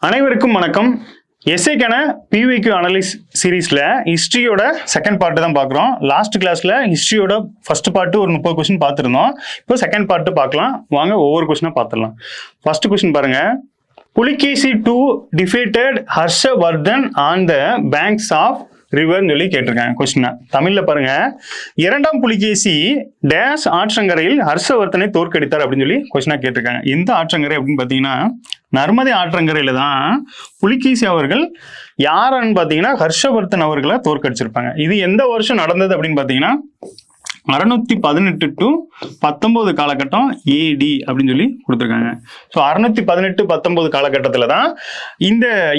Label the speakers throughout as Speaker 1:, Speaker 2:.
Speaker 1: அனைவருக்கும் வணக்கம். எஸ்ஏக்கான பிவிக்யூ அனலிஸ் சீரீஸ்ல ஹிஸ்டரியோட செகண்ட் பார்ட் தான் பார்க்குறோம். லாஸ்ட் கிளாஸ்ல ஹிஸ்டரியோட ஃபர்ஸ்ட் பார்ட் ஒரு 30 கொஸ்டின் பார்த்துருந்தோம். இப்போ செகண்ட் பார்ட் பார்க்கலாம். வாங்க ஒவ்வொரு கொஸ்டினா பார்த்துடலாம். ஃபர்ஸ்ட் கொஸ்டின் பாருங்க. Pulakeshi two defeated Harshavardhan on the banks of ரிவர்னு சொல்லி கேட்டிருக்காங்க. கொஸ்டினா தமிழ்ல பாருங்க. இரண்டாம் புலிகேசி டேஷ் ஆற்றங்கரையில் ஹர்ஷவர்தனை தோற்கடித்தார் அப்படின்னு சொல்லி கொஸ்டினா கேட்டிருக்காங்க. எந்த ஆற்றங்கரை அப்படின்னு பார்த்தீங்கன்னா நர்மதை ஆற்றங்கரையில தான் புலிகேசி அவர்கள் யாருன்னு பார்த்தீங்கன்னா ஹர்ஷவர்தன் அவர்களை தோற்கடிச்சிருப்பாங்க. இது எந்த வருஷம் நடந்தது அப்படின்னு பார்த்தீங்கன்னா 618 to 19 காலகட்டம் ஏடி அப்படின்னு சொல்லி கொடுத்துருக்காங்க. ஸோ 618-19 காலகட்டத்தில் தான்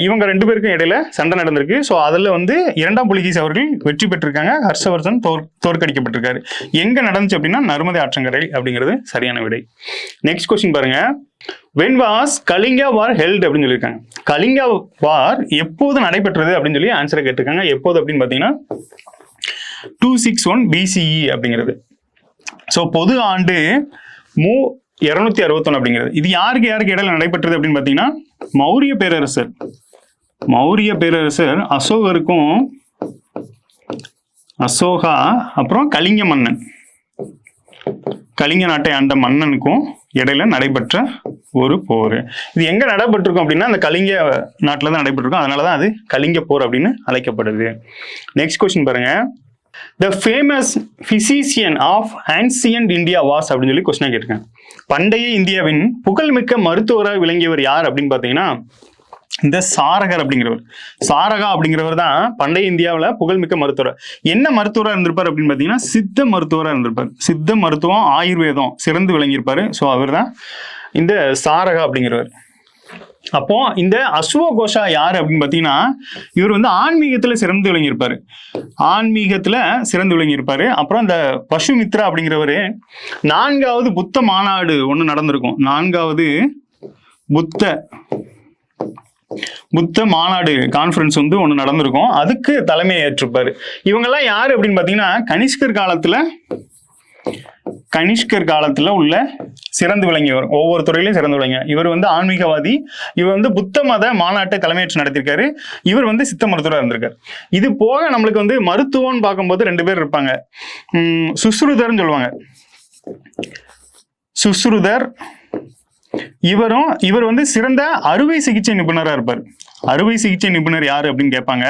Speaker 1: இவங்க ரெண்டு பேருக்கும் இடையில சண்டை நடந்திருக்கு. ஸோ அதில் இரண்டாம் புலிகேசி அவர்கள் வெற்றி பெற்றிருக்காங்க. ஹர்ஷவர்தன் தோற்கடிக்கப்பட்டிருக்காரு. எங்க நடந்துச்சு அப்படின்னா நர்மதை ஆற்றங்கரை அப்படிங்கிறது சரியான விடை. நெக்ஸ்ட் கொஸ்டின் பாருங்க. When was Kalinga war held அப்படின்னு சொல்லியிருக்காங்க. கலிங்கா வார் எப்போது நடைபெற்றது அப்படின்னு சொல்லி ஆன்சரை கேட்டிருக்காங்க. எப்போது அப்படின்னு பார்த்தீங்கன்னா 261 BCE அப்படிங்கிறது. ஸோ பொது ஆண்டு 261 அப்படிங்கிறது. இது யாருக்கு இடையில நடைபெற்றது அப்படின்னு பார்த்தீங்கன்னா மௌரிய பேரரசர் அசோகா அப்புறம் கலிங்க மன்னன், கலிங்க நாட்டை ஆண்ட மன்னனுக்கும் இடையில நடைபெற்ற ஒரு போர். இது எங்க நடைபெற்றிருக்கும் அப்படின்னா அந்த கலிங்க நாட்டில் தான் நடைபெற்றிருக்கும். அதனாலதான் அது கலிங்க போர் அப்படின்னு அழைக்கப்படுது. நெக்ஸ்ட் கொஸ்டின் பாருங்க. The famous physician of ancient India was அப்படின்னு சொல்லி கொஸ்டின் கேட்டிருக்காங்க. பண்டைய இந்தியாவின் புகழ்மிக்க மருத்துவராக விளங்கியவர் யார் அப்படின்னு பார்த்தீங்கன்னா இந்த சாரகா அப்படிங்கிறவர் தான் பண்டைய இந்தியாவில் புகழ்மிக்க மருத்துவர். என்ன மருத்துவராக இருந்திருப்பார் அப்படின்னு பார்த்தீங்கன்னா சித்த மருத்துவராக இருந்திருப்பார். சித்த மருத்துவம் ஆயுர்வேதம் சிறந்து விளங்கியிருப்பாரு. ஸோ அவர் தான் இந்த சாரகா அப்படிங்கிறவர். அப்போ இந்த அஸ்வகோஷா யாரு அப்படின்னு பார்த்தீங்கன்னா இவர் ஆன்மீகத்துல சிறந்து விளங்கியிருப்பாரு. அப்புறம் இந்த பசுமித்ரா அப்படிங்கிறவரு 4வது புத்த மாநாடு ஒன்று நடந்திருக்கும். 4வது புத்த மாநாடு கான்ஃபரன்ஸ் ஒன்று நடந்திருக்கும். அதுக்கு தலைமையை ஏற்றிருப்பாரு. இவங்கெல்லாம் யாரு அப்படின்னு பார்த்தீங்கன்னா கனிஷ்கர் காலத்துல உள்ள சிறந்து விளங்கியவர். ஒவ்வொரு துறையிலும் சிறந்து விளங்கியவர். இவர் ஆன்மீகவாதி. இவர் புத்த மத மாநாட்டை தலைமையேற்று நடத்திருக்காரு. இவர் சித்த மருத்துவராக இருந்திருக்காரு. இது போக நம்மளுக்கு மருத்துவம்னு பார்க்கும்போது 2 பேர் இருப்பாங்க. சுஸ்ருதர்னு சொல்லுவாங்க. சுஸ்ருதர் இவர் சிறந்த அறுவை சிகிச்சை நிபுணராக இருப்பார். அறுவை சிகிச்சை நிபுணர் யாரு அப்படின்னு கேட்பாங்க.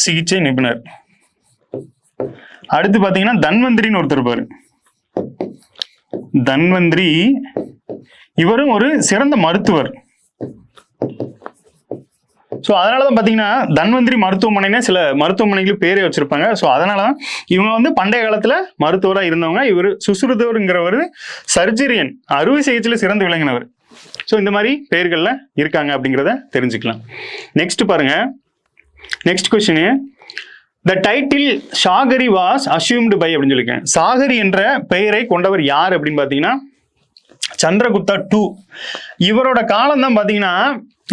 Speaker 1: சிகிச்சை நிபுணர். அடுத்து பாத்தீங்கன்னா தன்வந்திரின்னு ஒருத்தர் இருப்பாரு. தன்வந்திரி இவரும் ஒரு சிறந்த மருத்துவர். ஸோ அதனாலதான் பாத்தீங்கன்னா தன்வந்திரி மருத்துவமனைன்னு சில மருத்துவமனைகளுக்கு பேரே வச்சிருப்பாங்க. ஸோ அதனாலதான் இவங்க பண்டைய காலத்துல மருத்துவராக இருந்தவங்க. இவர் சுசுருதவருங்கிறவர் சர்ஜரியன், அறுவை சிகிச்சையில சிறந்து விளங்கினவர். ஸோ இந்த மாதிரி பெயர்கள்ல இருக்காங்க அப்படிங்கிறத தெரிஞ்சுக்கலாம். நெக்ஸ்ட் பாருங்க. Next question. The title Sagari was assumed by அப்படின்னு சொல்லியிருக்கேன். சாகரி என்ற பெயரை கொண்டவர் யார் அப்படின்னு பார்த்தீங்கன்னா சந்திரகுப்தா 2. இவரோட காலம் தான் பார்த்தீங்கன்னா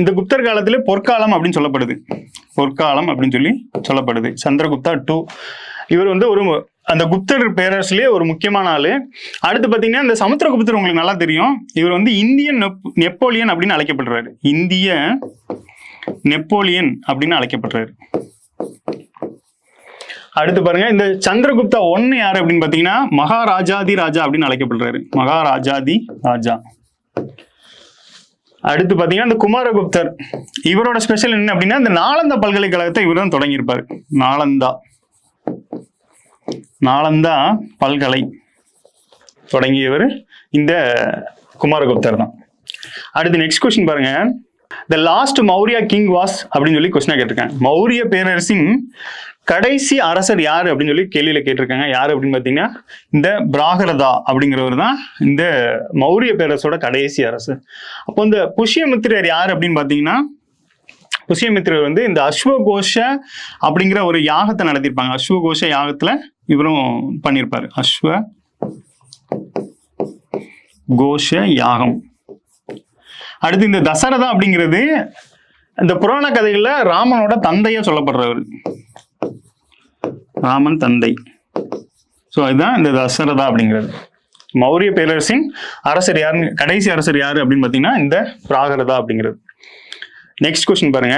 Speaker 1: இந்த குப்தர் காலத்திலே பொற்காலம் அப்படின்னு சொல்லப்படுது. சந்திரகுப்தா 2 இவர் அந்த குப்தர் பேரரசுலேயே ஒரு முக்கியமான ஆளு. அடுத்து பார்த்தீங்கன்னா இந்த சமுத்திரகுப்தர் உங்களுக்கு நல்லா தெரியும். இவர் இந்தியன் நெப்போலியன் அப்படின்னு அழைக்கப்படுறாரு. இந்திய நெப்போலியன் அப்படின்னு அழைக்கப்படுறாரு. அடுத்து பாருங்க. இந்த சந்திரகுப்தா 1 யாரு அப்படின்னு பாத்தீங்கன்னா மகாராஜாதி ராஜா அப்படின்னு அழைக்கப்படுறாரு. மகாராஜாதி ராஜா. அடுத்து பாத்தீங்கன்னா இந்த குமாரகுப்தர் இவரோட ஸ்பெஷல் என்ன அப்படின்னா இந்த நாலந்தா பல்கலைக்கழகத்தை இவர் தான் தொடங்கியிருப்பாரு. நாலந்தா பல்கலை தொடங்கியவர் இந்த குமாரகுப்தர் தான். அடுத்து நெக்ஸ்ட் கொஸ்டின் பாருங்க. The last Maurya king was அப்படின்னு சொல்லி கொஸ்டினா கேட்டிருக்காங்க. மௌரிய பேரரசின் கடைசி அரசர் யாரு அப்படின்னு சொல்லி கேள்வியில கேட்டிருக்காங்க. யாரு அப்படின்னு பாத்தீங்கன்னா இந்த பிராகரதா அப்படிங்கிறவர் தான் இந்த மௌரிய பேரரசோட கடைசி அரசர். அப்போ இந்த புஷ்யமித்திரர் யாரு அப்படின்னு பாத்தீங்கன்னா புஷ்யமித்திரர் இந்த அஸ்வகோஷ அப்படிங்கிற ஒரு யாகத்தை நடத்திருப்பாங்க. அஸ்வகோஷ யாகத்துல இவரும் பண்ணியிருப்பாரு. அஸ்வகோஷ யாகம். அடுத்து இந்த தசரதா அப்படிங்கிறது இந்த புராண கதைகள்ல ராமனோட தந்தையா சொல்லப்படுறவர். ராமன் தந்தை. ஸோ இதுதான் இந்த தசரதா அப்படிங்கிறது. மௌரிய பேரரசின் அரசர் யாருன்னு, கடைசி அரசர் யாரு அப்படின்னு பாத்தீங்கன்னா இந்த பிராகிருதா அப்படிங்கிறது. நெக்ஸ்ட் கொஸ்டின் பாருங்க.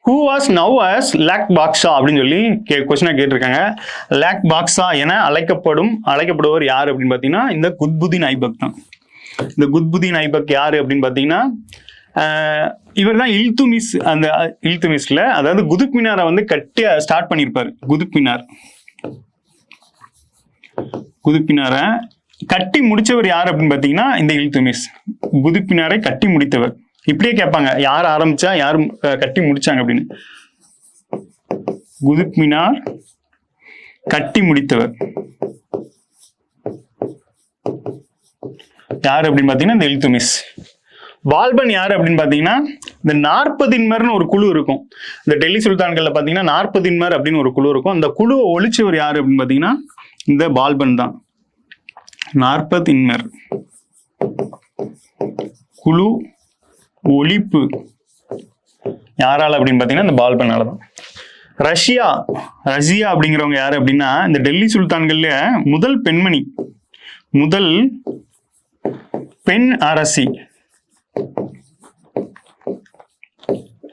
Speaker 1: Who was now as Lakh Baksha அப்படின்னு சொல்லி கொஸ்டினா கேட்டிருக்காங்க. லாக் பாக்ஸா என அழைக்கப்படுவர் யாரு அப்படின்னு பாத்தீங்கன்னா இந்த குத்புதீன் ஐபக் தான். இந்த குத்புதீன் ஐபக் யாரு அப்படின்னு பாத்தீங்கன்னா இவர் தான் இல்துமிஸ், அந்த இல்துமிஸ்ல அதாவது குதுப் மினாரை வந்து கட்டி ஸ்டார்ட் பண்ணியிருப்பாரு. குதுப் மினாரை கட்டி முடிச்சவர் யார் அப்படின்னு பாத்தீங்கன்னா இந்த இல்துமிஸ். குதுப் மினாரை கட்டி முடித்தவர். இப்படியே கேட்பாங்க, யார் ஆரம்பிச்சா யார் கட்டி முடிச்சாங்க அப்படின்னு. குதுப் மினார் கட்டி முடித்தவர் யாரு அப்படின்னு பாத்தீங்கன்னா இந்த இல்துமிஸ். பால்பன் யாரு அப்படின்னு பாத்தீங்கன்னா இந்த 40 இன்மர்னு ஒரு குழு இருக்கும். இந்த டெல்லி சுல்தான்கள்ல பாத்தீங்கன்னா 40 இன்மர் அப்படின்னு ஒரு குழு இருக்கும். அந்த குழுவை ஒழிச்சவர் யாரு அப்படின்னு பாத்தீங்கன்னா இந்த பால்பன் தான். 40 இன்மர் குழு ஒழிப்பு யாரால அப்படின்னு பாத்தீங்கன்னா இந்த பால்பனால தான். ரஷ்யா அப்படிங்கிறவங்க யாரு அப்படின்னா இந்த டெல்லி சுல்தான்கள்ல முதல் பெண் அரசி.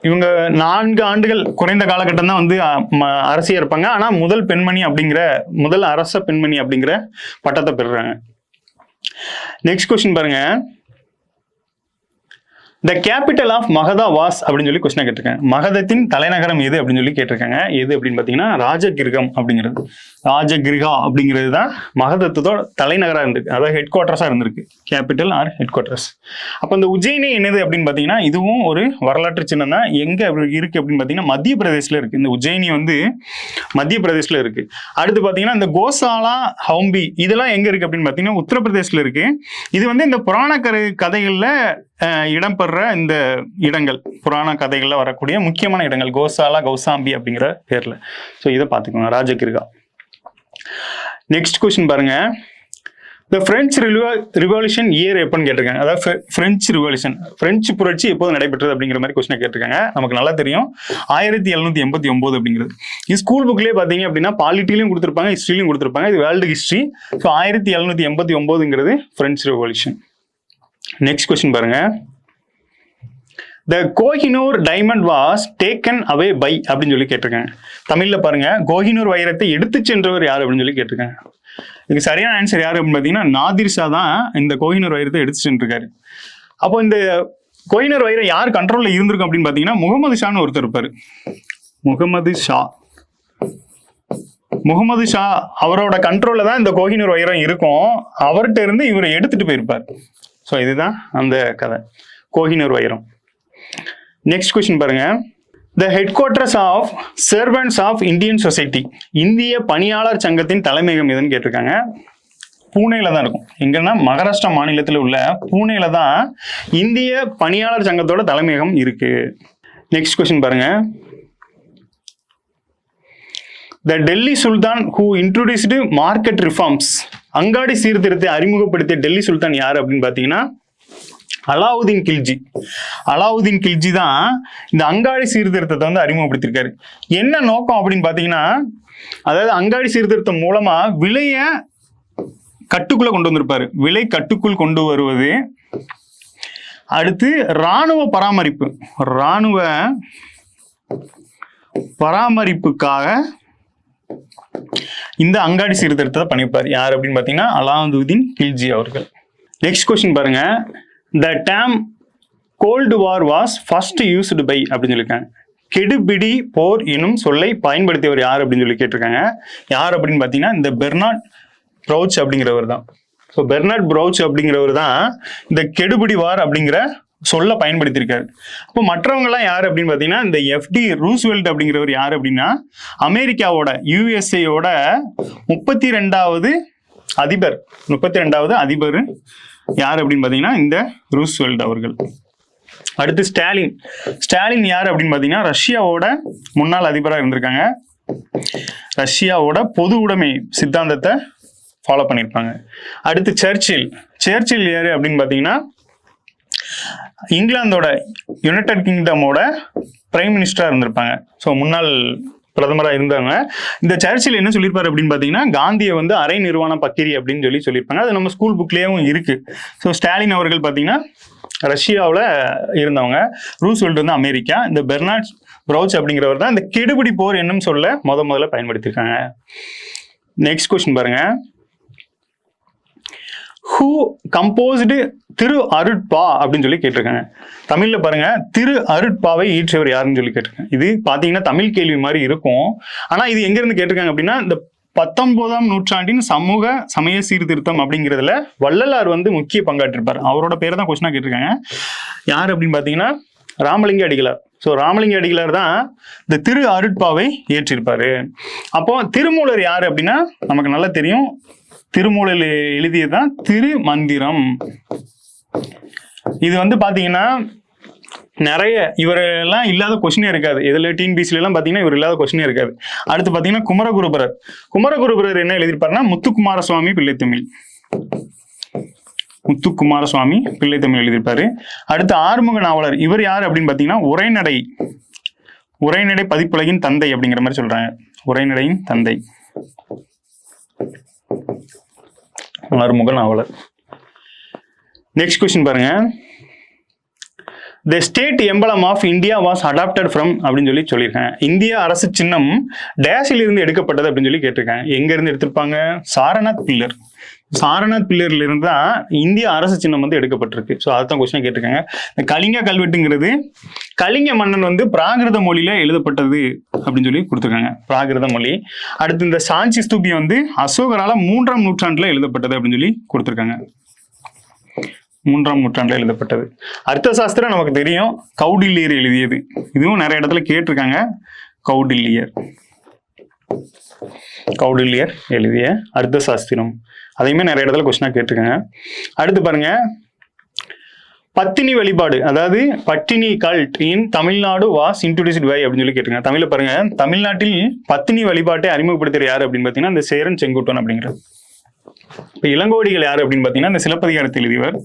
Speaker 1: இவங்க 4 ஆண்டுகள் குறைந்த காலகட்டம் தான் வந்து அரசியா இருப்பாங்க. ஆனா முதல் அரச பெண்மணி அப்படிங்கிற பட்டத்தை பெறுறாங்க. நெக்ஸ்ட் கொஸ்டின் பாருங்க. The capital of மகதா வாஸ் அப்படின்னு சொல்லி கொஸ்டின் கேட்டிருக்காங்க. மகதத்தின் தலைநகரம் எது அப்படின்னு சொல்லி கேட்டிருக்காங்க. எது அப்படின்னு பாத்தீங்கன்னா ராஜகிருகம் அப்படிங்கிறது. ராஜகிருகா அப்படிங்கிறது தான் மகதத்தோட தலைநகரா இருந்திருக்கு, அதாவது ஹெட் குவார்டர்ஸா இருந்திருக்கு. Capital or headquarters. அப்ப இந்த உஜ்ஜயினி என்னது அப்படின்னு பாத்தீங்கன்னா இதுவும் ஒரு வரலாற்று சின்னம் தான். எங்க இருக்கு அப்படின்னு பாத்தீங்கன்னா மத்திய பிரதேசல இருக்கு. இந்த உஜ்ஜயினி வந்து மத்திய பிரதேசல இருக்கு. அடுத்து பாத்தீங்கன்னா இந்த கோசாலா, ஹவும்பி இதெல்லாம் எங்க இருக்கு அப்படின்னு பாத்தீங்கன்னா உத்தரப்பிரதேசல இருக்கு. இது வந்து இந்த புராண கதைகள்ல இடம்பெற இந்த இடங்கள், புராண கதைகள்ல வரக்கூடிய முக்கியமான இடங்கள் கோசாலா, கௌசாம்பி அப்படிங்கிற பேர்ல. ஸோ இதை பார்த்துக்கோங்க, ராஜகிருகா. நெக்ஸ்ட் கொஸ்டின் பாருங்க. The French Revolution year எப்பன்னு கேட்டிருக்காங்க. அதாவது பிரெஞ்சு ரிவல்யூஷன், பிரெஞ்சு புரட்சி எப்போது நடைபெற்றது அப்படிங்கிற மாதிரி கொஸ்டின் கேட்டிருக்காங்க. நமக்கு நல்லா தெரியும் 1789 அப்படிங்கிறது. இது ஸ்கூல் புக்லேயே பார்த்தீங்க அப்படின்னா பாலிட்டிலையும் கொடுத்துருப்பாங்க, ஹிஸ்ட்ரிலையும் கொடுத்துருப்பாங்க. இது வேர்ல்டு ஹிஸ்ட்ரி. ஸோ 1789ங்கிறது பிரெஞ்சு ரெவல்யூஷன். நெக்ஸ்ட் கொஸ்டின் பாருங்க. The Kohinoor diamond was taken away by அப்படின்னு சொல்லி கேட்டிருக்காங்க. தமிழ்ல பாருங்க, கோஹினூர் வைரத்தை எடுத்து சென்றவர் யார் அப்படின்னு சொல்லி கேட்டிருக்காங்க. இதுக்கு சரியான ஆன்சர் யாரு அப்படின்னு பாத்தீங்கன்னா நாதிர் ஷா தான் இந்த கோஹினூர் வைரத்தை எடுத்து சென்றிருக்காரு. அப்போ இந்த கோஹினூர் வைரம் யார் கண்ட்ரோல்ல இருந்திருக்கும் அப்படின்னு பாத்தீங்கன்னா முகமது ஷான்னு ஒருத்தர் இருப்பாரு. முகமது ஷா அவரோட கண்ட்ரோல்ல தான் இந்த கோஹினூர் வைரம் இருக்கும். அவர்கிட்ட இருந்து இவரை எடுத்துட்டு போயிருப்பார். ஸோ இதுதான் அந்த கதை, கோஹினூர் வைரம். நெக்ஸ்ட் கொஸ்டின் பாருங்க. The headquarters of Servants of Indian Society, இந்திய பணியாளர் சங்கத்தின் தலைமையகம் எதுன்னு கேட்டிருக்காங்க. பூனேல தான் இருக்கும். எங்கன்னா மகாராஷ்டிரா மாநிலத்தில் உள்ள பூனேல தான் இந்திய பணியாளர் சங்கத்தோட தலைமையகம் இருக்கு. நெக்ஸ்ட் கொஸ்டின் பாருங்க. த டெல்லி சுல்தான் ஹூ இன்ட்ரோடியூஸ்டு மார்க்கெட் ரிஃபார்ம்ஸ், அங்காடி சீர்திருத்தத்தை அறிமுகப்படுத்திய டெல்லி சுல்தான் யார் அப்படின்னு பாத்தீங்கன்னா அலாவுதீன் கில்ஜி தான் இந்த அங்காடி சீர்திருத்தத்தை வந்து அறிமுகப்படுத்திருக்காரு. என்ன நோக்கம் அப்படின்னு பாத்தீங்கன்னா, அதாவது அங்காடி சீர்திருத்தம் மூலமா விலைய கட்டுக்குள்ள கொண்டு வந்திருப்பாரு. விலை கட்டுக்குள் கொண்டு வருவது. அடுத்து இராணுவ பராமரிப்புக்காக இந்த அங்காடி சீர்திருத்தத்தை பண்ணியிருப்பார். யார் அப்படின்னு பாத்தீங்கன்னா அலாவுதீன் கில்ஜி அவர்கள். நெக்ஸ்ட் கொஸ்டின் பாருங்க. The term Cold War was first used by அப்படின்னு சொல்லியிருக்காங்க. கெடுபிடி போர் எனும் சொல்லை பயன்படுத்தியவர் யார் அப்படின்னு சொல்லி கேட்டிருக்காங்க. யார் அப்படின்னு பாத்தீங்கன்னா இந்த பெர்னார்ட் ப்ரௌச் அப்படிங்கிறவர் தான். ஸோ பெர்னார்ட் ப்ரௌச் அப்படிங்கிறவர் தான் இந்த கெடுபிடி வார் அப்படிங்கிற சொல்ல பயன்படுத்தியிருக்காரு. அப்போ மற்றவங்க எல்லாம் யாரு அப்படின்னு பாத்தீங்கன்னா இந்த எஃப்டி ரூஸ்வெல்ட் அப்படிங்கிறவர் யாரு அப்படின்னா அமெரிக்காவோட யுஎஸ்ஏயோட 32வது அதிபர் யார் அப்படின்னு பாத்தீங்கன்னா இந்த ரூஸ்வெல்ட் அவர்கள். அடுத்து ஸ்டாலின் யார் அப்படின்னு பாத்தீங்கன்னா ரஷ்யாவோட முன்னாள் அதிபராக இருந்திருக்காங்க. ரஷ்யாவோட பொது உடைமை சித்தாந்தத்தை ஃபாலோ பண்ணியிருப்பாங்க. அடுத்து சர்ச்சில் யாரு அப்படின்னு பாத்தீங்கன்னா இங்கிலாந்தோட யுனைடெட் கிங்டமோட பிரைம் மினிஸ்டரா இருந்திருப்பாங்க. ஸோ முன்னாள் பிரதமராக இருந்தாங்க. இந்த சர்ச்சில் என்ன சொல்லியிருப்பாரு அப்படின்னு பார்த்தீங்கன்னா, காந்தியை வந்து அரை நிர்வாண பக்கிரி அப்படின்னு சொல்லியிருப்பாங்க. அது நம்ம ஸ்கூல் புக்லேயும் இருக்கு. ஸோ ஸ்டாலின் அவர்கள் பார்த்தீங்கன்னா ரஷ்யாவில் இருந்தவங்க, ரூஸ்வெல்ட் வந்து அமெரிக்கா, இந்த பெர்னார்ட் ப்ரௌச் அப்படிங்கிறவர் தான் இந்த கெடுபிடி போர் என்னும் சொல்ல முதல்ல பயன்படுத்தியிருக்காங்க. நெக்ஸ்ட் கொஸ்டின் பாருங்க. ஹூ கம்போஸ்டு திரு அருட்பா அப்படின்னு சொல்லி கேட்டிருக்காங்க. தமிழ்ல பாருங்க, திரு அருட்பாவை ஈற்றவர் யாருன்னு சொல்லி கேட்டிருக்காங்க. இது பாத்தீங்கன்னா தமிழ் கேள்வி மாதிரி இருக்கும். ஆனா இது எங்க இருந்து கேட்டிருக்காங்க அப்படின்னா, இந்த 19ஆம் நூற்றாண்டின் சமூக சமய சீர்திருத்தம் அப்படிங்கிறதுல வள்ளலார் வந்து முக்கிய பங்காற்றிருப்பார். அவரோட பேரை தான் கொஸ்டினா கேட்டிருக்காங்க. யார் அப்படின்னு பாத்தீங்கன்னா ராமலிங்க அடிகளார். ஸோ ராமலிங்க அடிகளார் தான் இந்த திரு அருட்பாவை ஏற்றிருப்பாரு. அப்போ திருமூலர் யாரு அப்படின்னா நமக்கு நல்லா தெரியும். திருமூலர் எழுதியதுதான் திரு மந்திரம். இது வந்து பாத்தீங்கன்னா நிறைய இவரெல்லாம் இல்லாத கொஸ்டினே இருக்காது. இதுல டிஎன்பிசில எல்லாம் பாத்தீங்கன்னா இவர் இல்லாத கொஸ்டினே இருக்காது. அடுத்து பாத்தீங்கன்னா குமரகுருபரர். குமரகுருபரர் என்ன எழுதியிருப்பாருன்னா முத்துக்குமாரசுவாமி பிள்ளைத்தமிழ். முத்துக்குமாரசுவாமி பிள்ளைத்தமிழ் எழுதியிருப்பாரு. அடுத்து ஆறுமுக நாவலர். இவர் யார் அப்படின்னு பாத்தீங்கன்னா உரைநடை பதிப்புலகின் தந்தை அப்படிங்கிற மாதிரி சொல்றாங்க. உரைநடையின் தந்தை ஆறுமுக நாவலர். நெக்ஸ்ட் கொஸ்டின் பாருங்க. The state emblem of India was adopted from அப்படின்னு சொல்லியிருக்காங்க. இந்திய அரசு சின்னம் டேஷில் இருந்து எடுக்கப்பட்டது அப்படின்னு சொல்லி கேட்டிருக்காங்க. எங்க இருந்து எடுத்திருப்பாங்க? சாரநாத் பில்லர். சாரநாத் பில்லர்ல இருந்து தான் இந்திய அரசு சின்னம் வந்து எடுக்கப்பட்டிருக்கு. ஸோ அதுதான் கொஸ்டின் கேட்டிருக்காங்க. இந்த கலிங்க கல்வெட்டுங்கிறது கலிங்க மன்னன் வந்து பிராகிருத மொழியில எழுதப்பட்டது அப்படின்னு சொல்லி கொடுத்துருக்காங்க. பிராகிருத மொழி. அடுத்து இந்த சாஞ்சி ஸ்தூபியம் வந்து அசோகரால 3ஆம் நூற்றாண்டுல எழுதப்பட்டது அப்படின்னு சொல்லி கொடுத்துருக்காங்க. 3ஆம் நூற்றாண்டுல எழுதப்பட்டது. அர்த்த சாஸ்திரம் நமக்கு தெரியும், கௌடில்யர் எழுதியது. இதுவும் நிறைய இடத்துல கேட்டிருக்காங்க. கௌடில்யர் எழுதிய அர்த்த சாஸ்திரம், அதையுமே நிறைய இடத்துல கொஸ்டினா கேட்டிருக்காங்க. அடுத்து பாருங்க, பத்தினி வழிபாடு, அதாவது Pattini cult in Tamil Nadu was introduced by அப்படின்னு சொல்லி கேட்டிருக்காங்க. தமிழ்ல பாருங்க, தமிழ்நாட்டில் பத்தினி வழிபாட்டை அறிமுகப்படுத்துற யாரு அப்படின்னு பாத்தீங்கன்னா இந்த சேரன் செங்குட்டுவன் அப்படிங்கிறது. இப்ப இளங்கோடிகள் யாரு அப்படின்னு பாத்தீங்கன்னா இந்த சிலப்பதிகாரத்தில் எழுதியவர்.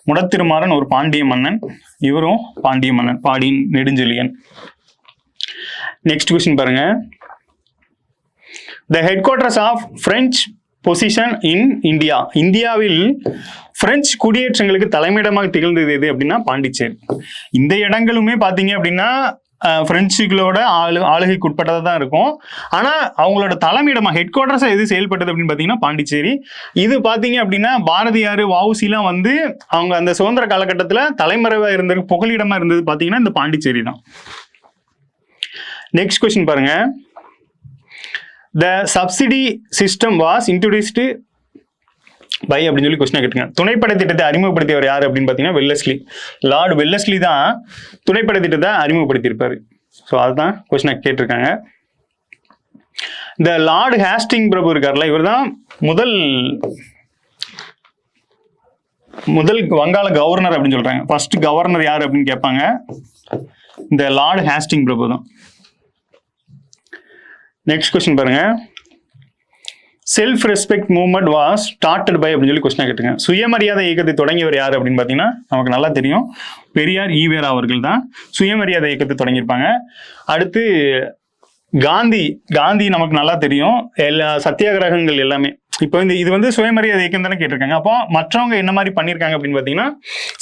Speaker 1: முடத்திருமாறன் ஒரு பாண்டிய மன்னன், இவரும் பாண்டிய மன்னன், பாடியின் நெடுஞ்செழியன். நெக்ஸ்ட் கொஸ்டின் பாருங்க. The headquarters of French position in India. இந்தியாவில் பிரெஞ்சு குடியேற்றங்களுக்கு தலைமையிடமாக திகழ்ந்தது எது அப்படின்னா பாண்டிச்சேரி. இந்த இடங்களுமே பாத்தீங்க அப்படின்னா பிரெஞ்சுகளோட ஆளுகைக்கு உட்பட்டதாக தான் இருக்கும். ஆனா அவங்களோட தலைமையிடமா ஹெட் குவார்டர்ஸா எது செயல்பட்டது அப்படின்னு பாத்தீங்கன்னா பாண்டிச்சேரி. இது பாத்தீங்க அப்படின்னா பாரதியார், வஉசிலாம் வந்து அவங்க அந்த சுதந்திர காலகட்டத்துல தலைமறைவா இருந்தது, புகலிடமா இருந்தது பாத்தீங்கன்னா இந்த பாண்டிச்சேரி தான். நெக்ஸ்ட் கொஸ்டின் பாருங்க. The subsidy system was introduced by அப்படின்னு சொல்லி கொஸ்டின் கேட்டுங்க. துணைப்படை திட்டத்தை அறிமுகப்படுத்தியவர் யாரு அப்படின்னு பாத்தீங்கன்னா வெல்லஸ்லி. லார்ட் வெல்லஸ்லி தான் துணைப்படை திட்டத்தை அறிமுகப்படுத்தியிருப்பாரு. ஸோ அதுதான் கொஸ்டின் கேட்டிருக்காங்க. இந்த லார்ட் ஹேஸ்டிங் பிரபு இருக்காருல்ல, இவர் தான் முதல் வங்காள கவர்னர் அப்படின்னு சொல்றாங்க. ஃபர்ஸ்ட் கவர்னர் யாரு அப்படின்னு கேட்பாங்க. இந்த லார்ட் ஹேஸ்டிங் பிரபு தான். நெக்ஸ்ட் கொஸ்டின் பாருங்க. Self respect movement was started by அப்படின்னு சொல்லி கொஸ்டின் கேட்டுங்க. சுயமரியாதை இயக்கத்தை தொடங்கியவர் யார் அப்படின்னு பாத்தீங்கன்னா நமக்கு நல்லா தெரியும், பெரியார் ஈவேரா அவர்கள் தான் சுயமரியாதை இயக்கத்தை தொடங்கியிருப்பாங்க. அடுத்து காந்தி நமக்கு நல்லா தெரியும், எல்லா சத்தியாகிரகங்கள் எல்லாமே. இப்போ இது வந்து சுயமரியாதை இயக்கம் தானே கேட்டிருக்காங்க. அப்போ மற்றவங்க என்ன மாதிரி பண்ணியிருக்காங்க அப்படின்னு பாத்தீங்கன்னா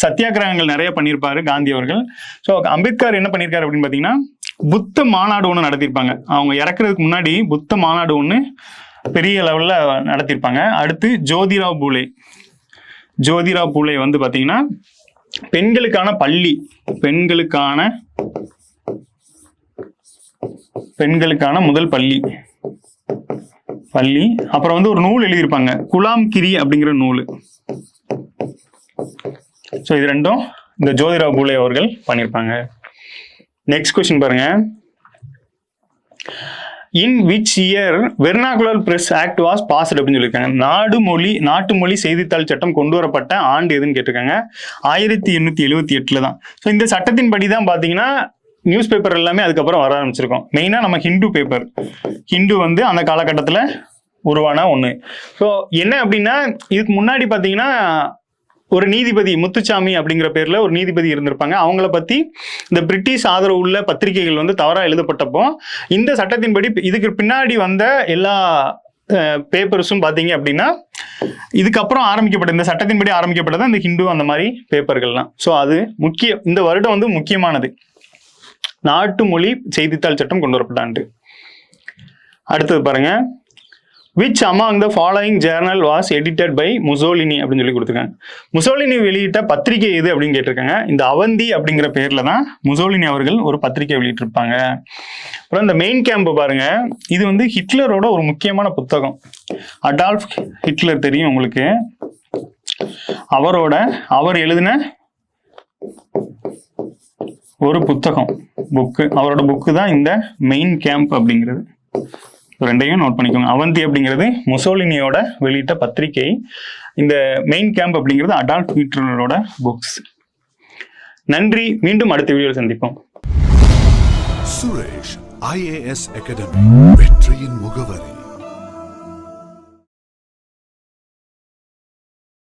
Speaker 1: சத்தியாகிரகங்கள் நிறைய பண்ணியிருப்பாரு காந்தி அவர்கள். ஸோ அம்பேத்கர் என்ன பண்ணியிருக்காரு அப்படின்னு பாத்தீங்கன்னா புத்த மாநாடு ஒன்று நடத்தியிருப்பாங்க. அவங்க இறக்குறதுக்கு முன்னாடி புத்த மாநாடு ஒன்று பெரிய லெவல்ல நடத்தியிருப்பாங்க. அடுத்து ஜோதிராவ் பூலே வந்து பாத்தீங்கன்னா பெண்களுக்கான முதல் பள்ளி. அப்புறம் வந்து ஒரு நூல் எழுதியிருப்பாங்க, குலாம் கிரி அப்படிங்கிற நூல். ஸோ இது ரெண்டும் இந்த ஜோதிராவ் பூலே அவர்கள் பண்ணியிருப்பாங்க. நெக்ஸ்ட் கொஸ்டின் பாருங்க. In which year vernacular press act was past அப்படின்னு சொல்லியிருக்காங்க. நாட்டு மொழி செய்தித்தாள் சட்டம் கொண்டு வரப்பட்ட ஆண்டு எதுன்னு கேட்டிருக்காங்க. 1878 தான். ஸோ இந்த சட்டத்தின் படி தான் பாத்தீங்கன்னா நியூஸ் பேப்பர் எல்லாமே அதுக்கப்புறம் வர ஆரம்பிச்சிருக்கோம். மெயினா நம்ம ஹிந்து வந்து அந்த காலகட்டத்தில் உருவான ஒண்ணு. ஸோ என்ன அப்படின்னா இதுக்கு முன்னாடி பாத்தீங்கன்னா ஒரு நீதிபதி முத்துச்சாமி அப்படிங்கிற பேர்ல ஒரு நீதிபதி இருந்திருப்பாங்க. அவங்கள பத்தி இந்த பிரிட்டிஷ் ஆதரவு உள்ள பத்திரிகைகள் வந்து தவறா எழுதப்பட்டப்போ இந்த சட்டத்தின்படி இதுக்கு பின்னாடி வந்த எல்லா பேப்பர்ஸும் பாத்தீங்க அப்படின்னா இதுக்கப்புறம் ஆரம்பிக்கப்பட்ட இந்த சட்டத்தின்படி ஆரம்பிக்கப்பட்டது இந்த ஹிந்து அந்த மாதிரி பேப்பர்கள்லாம். ஸோ அது இந்த வருடம் வந்து முக்கியமானது. நாட்டு மொழி செய்தித்தாள் சட்டம் கொண்டு வரப்பட்ட ஆண்டு. அடுத்தது பாருங்க, which among the following journal was edited by Mussolini அப்படின்னு சொல்லி கொடுத்துருக்காங்க. முசோலினி வெளியிட்ட பத்திரிகை எது அப்படின்னு கேட்டிருக்காங்க. இந்த அவந்தி அப்படிங்கிற பேர்ல தான் முசோலினி அவர்கள் ஒரு பத்திரிகை வெளியிட்டிருப்பாங்க. அப்புறம் இந்த மெயின் கேம்ப் பாருங்க, இது வந்து ஹிட்லரோட ஒரு முக்கியமான புத்தகம். அடால்ஃப் ஹிட்லர் தெரியும் உங்களுக்கு. அவர் எழுதின ஒரு புத்தகம், அவரோட புக்கு தான் இந்த மெயின் கேம்ப் அப்படிங்கிறது. ரெண்டையும் நோட் பண்ணிக்கோங்க. அவந்தி அப்படிங்கிறது முசோலினியோட வெளியிட்ட பத்திரிகை. இந்த மெயின் கேம்ப் அப்படிங்கிறது அடால்ஃப் ஹிட்லரோட புக்ஸ். நன்றி, மீண்டும் அடுத்த வீடியோவில் சந்திப்போம்.
Speaker 2: சுரேஷ் IAS அகாடமி, வெற்றியின் முகவர்.